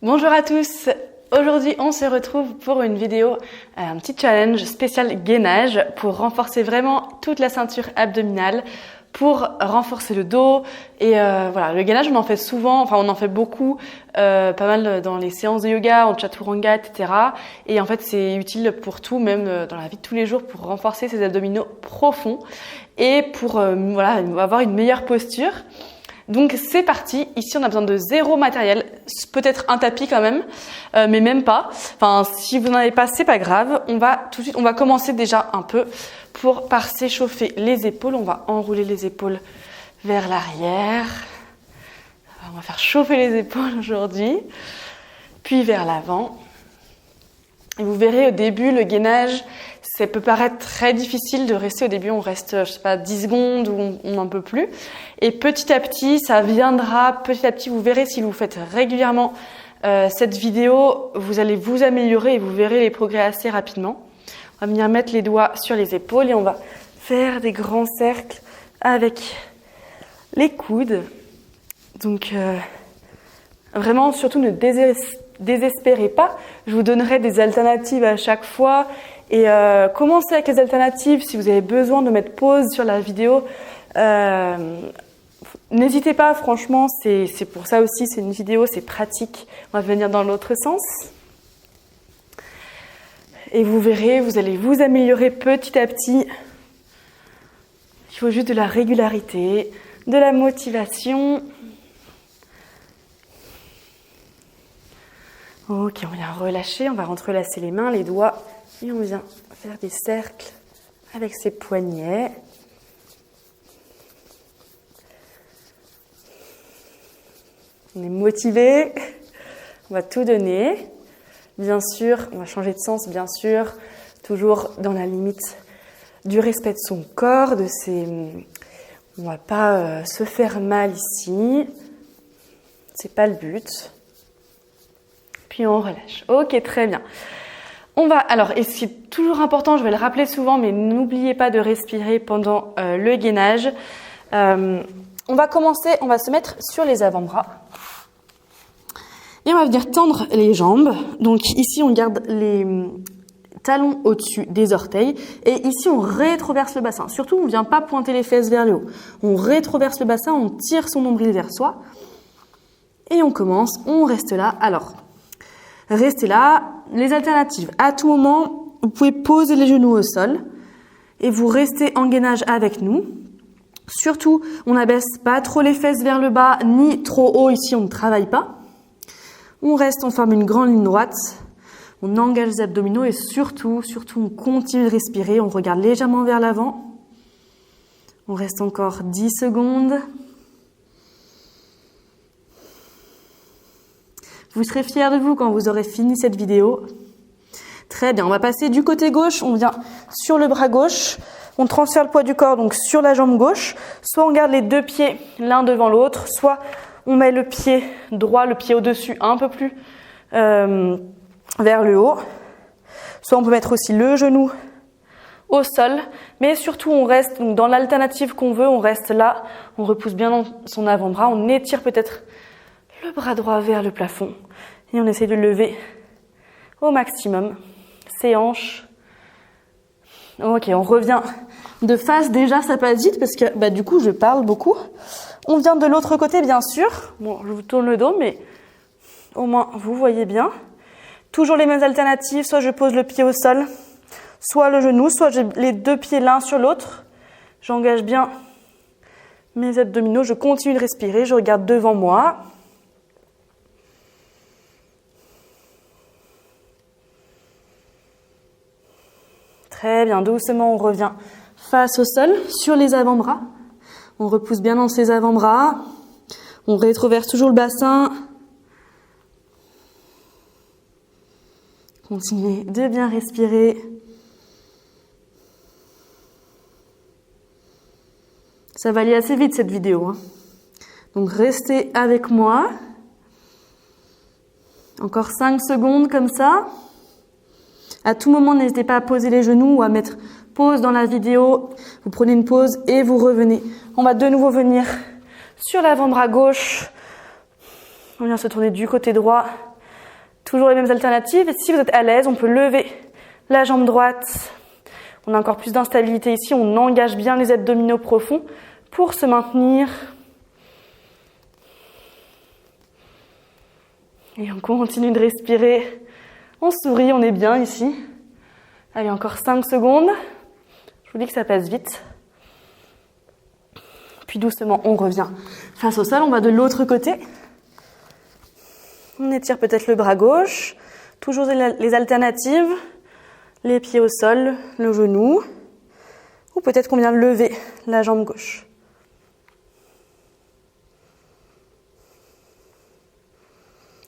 Bonjour à tous, aujourd'hui on se retrouve pour une vidéo, un petit challenge spécial gainage pour renforcer vraiment toute la ceinture abdominale, pour renforcer le dos et voilà, le gainage on en fait souvent, enfin on en fait beaucoup, pas mal dans les séances de yoga, en chaturanga, etc. Et en fait c'est utile pour tout, même dans la vie de tous les jours, pour renforcer ses abdominaux profonds et pour voilà, avoir une meilleure posture. Donc c'est parti, ici on a besoin de zéro matériel, peut-être un tapis quand même, mais même pas. Enfin si vous n'en avez pas, c'est pas grave. On va commencer déjà un peu par s'échauffer les épaules. On va enrouler les épaules vers l'arrière. On va faire chauffer les épaules aujourd'hui, puis vers l'avant. Et vous verrez au début le gainage, ça peut paraître très difficile de rester au début, on reste, je sais pas, 10 secondes ou on n'en peut plus. Et petit à petit, ça viendra, petit à petit, vous verrez si vous faites régulièrement cette vidéo, vous allez vous améliorer et vous verrez les progrès assez rapidement. On va venir mettre les doigts sur les épaules et on va faire des grands cercles avec les coudes. Donc vraiment, surtout ne désespérez pas, je vous donnerai des alternatives à chaque fois et commencez avec les alternatives si vous avez besoin de mettre pause sur la vidéo. N'hésitez pas, franchement, c'est pour ça aussi, c'est une vidéo, c'est pratique. On va venir dans l'autre sens. Et vous verrez, vous allez vous améliorer petit à petit. Il faut juste de la régularité, de la motivation. Ok, on vient relâcher, on va entrelacer les mains, les doigts, et on vient faire des cercles avec ses poignets. On est motivé, on va tout donner. Bien sûr, on va changer de sens, bien sûr, toujours dans la limite du respect de son corps, on va pas se faire mal ici, c'est pas le but. Puis on relâche. Ok, très bien. Alors, et c'est toujours important, je vais le rappeler souvent, mais n'oubliez pas de respirer pendant le gainage. On va commencer, on va se mettre sur les avant-bras. Et on va venir tendre les jambes. Donc ici, on garde les talons au-dessus des orteils. Et ici, on rétroverse le bassin. Surtout, on ne vient pas pointer les fesses vers le haut. On rétroverse le bassin, on tire son nombril vers soi. Et on commence, on reste là. Alors, restez là. Les alternatives. À tout moment, vous pouvez poser les genoux au sol. Et vous restez en gainage avec nous. Surtout, on n'abaisse pas trop les fesses vers le bas, ni trop haut. Ici, on ne travaille pas. On reste, on forme une grande ligne droite. On engage les abdominaux et surtout, on continue de respirer. On regarde légèrement vers l'avant. On reste encore 10 secondes. Vous serez fiers de vous quand vous aurez fini cette vidéo. Très bien, on va passer du côté gauche. On vient sur le bras gauche. On transfère le poids du corps donc sur la jambe gauche. Soit on garde les deux pieds l'un devant l'autre, soit on met le pied droit, le pied au-dessus, un peu plus vers le haut. Soit on peut mettre aussi le genou au sol. Mais surtout, on reste donc dans l'alternative qu'on veut. On reste là. On repousse bien dans son avant-bras. On étire peut-être le bras droit vers le plafond. Et on essaie de lever au maximum ses hanches. Ok, on revient de face. Déjà, ça passe vite parce que du coup, je parle beaucoup. On vient de l'autre côté, bien sûr. Bon, je vous tourne le dos, mais au moins, vous voyez bien. Toujours les mêmes alternatives. Soit je pose le pied au sol, soit le genou, soit j'ai les deux pieds l'un sur l'autre. J'engage bien mes abdominaux. Je continue de respirer. Je regarde devant moi. Très bien. Doucement, on revient face au sol, sur les avant-bras. On repousse bien dans ses avant-bras. On rétroverse toujours le bassin. Continuez de bien respirer. Ça va aller assez vite cette vidéo. Donc restez avec moi. Encore 5 secondes comme ça. À tout moment, n'hésitez pas à poser les genoux ou à mettre pause dans la vidéo. Vous prenez une pause et vous revenez. On va de nouveau venir sur l'avant-bras gauche. On vient se tourner du côté droit. Toujours les mêmes alternatives. Et si vous êtes à l'aise, on peut lever la jambe droite. On a encore plus d'instabilité ici. On engage bien les abdominaux profonds pour se maintenir. Et on continue de respirer. On sourit, on est bien ici. Allez, encore 5 secondes. Je vous dis que ça passe vite. Puis doucement, on revient face au sol. On va de l'autre côté. On étire peut-être le bras gauche. Toujours les alternatives. Les pieds au sol, le genou. Ou peut-être qu'on vient lever la jambe gauche.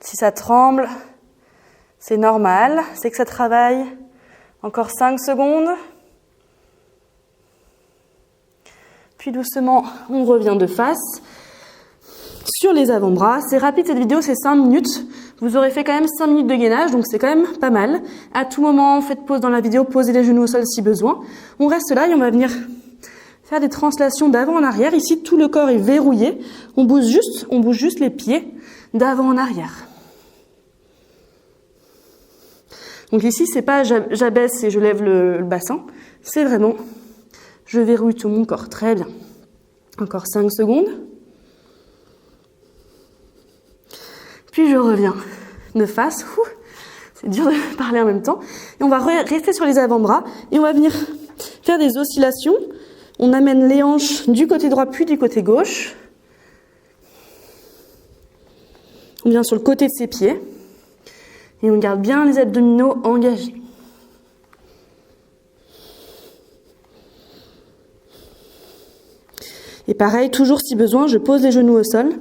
Si ça tremble, c'est normal, c'est que ça travaille. Encore 5 secondes. Puis doucement, on revient de face sur les avant-bras. C'est rapide cette vidéo, c'est 5 minutes. Vous aurez fait quand même 5 minutes de gainage, donc c'est quand même pas mal. À tout moment, faites pause dans la vidéo, posez les genoux au sol si besoin. On reste là et on va venir faire des translations d'avant en arrière. Ici, tout le corps est verrouillé. On bouge juste les pieds d'avant en arrière. Donc ici, c'est pas j'abaisse et je lève le bassin. C'est vraiment, je verrouille tout mon corps. Très bien. Encore 5 secondes. Puis je reviens de face. C'est dur de parler en même temps. Et on va rester sur les avant-bras. Et on va venir faire des oscillations. On amène les hanches du côté droit puis du côté gauche. On vient sur le côté de ses pieds. Et on garde bien les abdominaux engagés. Et pareil, toujours si besoin, je pose les genoux au sol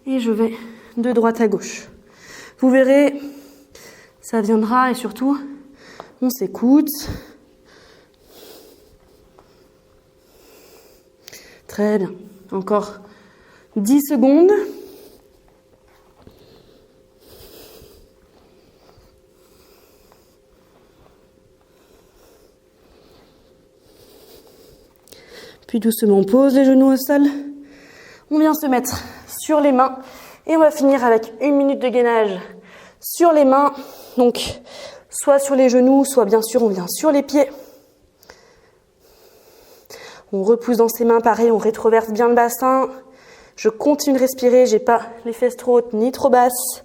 et je vais de droite à gauche. Vous verrez, ça viendra et surtout, on s'écoute. Très bien. Encore 10 secondes. Puis doucement, on pose les genoux au sol. On vient se mettre sur les mains. Et on va finir avec 1 minute de gainage sur les mains. Donc, soit sur les genoux, soit bien sûr, on vient sur les pieds. On repousse dans ses mains, pareil, on rétroverse bien le bassin. Je continue de respirer, j'ai pas les fesses trop hautes ni trop basses.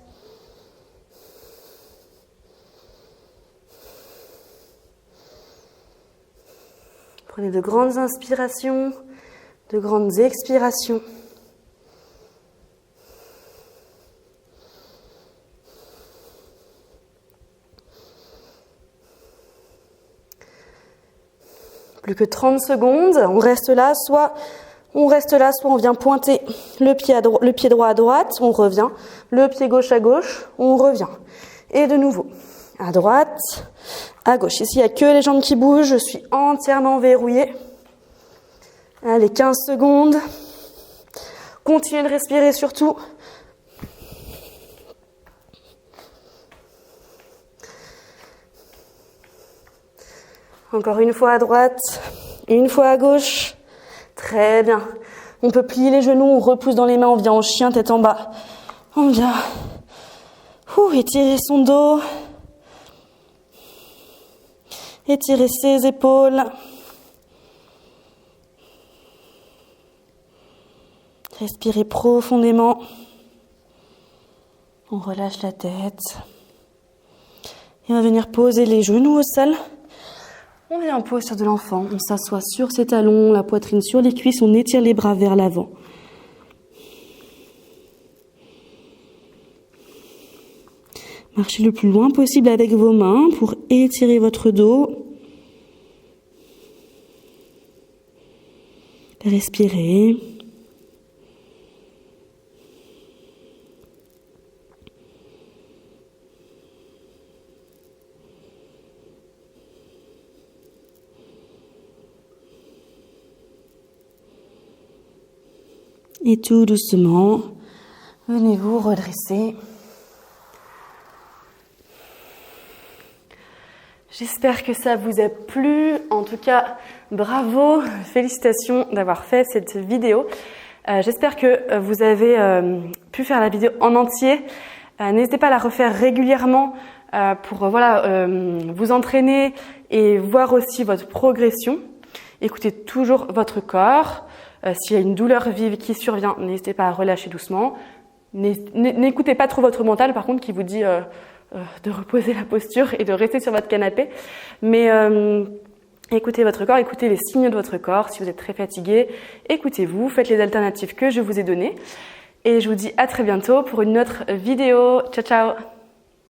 Prenez de grandes inspirations, de grandes expirations. Plus que 30 secondes, on reste là, soit on vient pointer le pied droit à droite, on revient, le pied gauche à gauche, on revient. Et de nouveau, à droite, à gauche. Ici, il n'y a que les jambes qui bougent, je suis entièrement verrouillée. Allez, 15 secondes. Continuez de respirer surtout. Encore une fois à droite, une fois à gauche. Très bien. On peut plier les genoux, on repousse dans les mains, on vient en chien, tête en bas. On vient étirer son dos. Étirer ses épaules. Respirez profondément. On relâche la tête. Et on va venir poser les genoux au sol. On vient en posture de l'enfant. On s'assoit sur ses talons, la poitrine sur les cuisses. On étire les bras vers l'avant. Marchez le plus loin possible avec vos mains pour étirer votre dos. Respirez. Et tout doucement, venez vous redresser. J'espère que ça vous a plu. En tout cas, bravo, félicitations d'avoir fait cette vidéo. J'espère que vous avez pu faire la vidéo en entier. N'hésitez pas à la refaire régulièrement pour vous entraîner et voir aussi votre progression. Écoutez toujours votre corps. S'il y a une douleur vive qui survient, n'hésitez pas à relâcher doucement. N'écoutez pas trop votre mental, par contre, qui vous dit de reposer la posture et de rester sur votre canapé. Mais écoutez votre corps, écoutez les signaux de votre corps. Si vous êtes très fatigué, écoutez-vous, faites les alternatives que je vous ai données. Et je vous dis à très bientôt pour une autre vidéo. Ciao, ciao!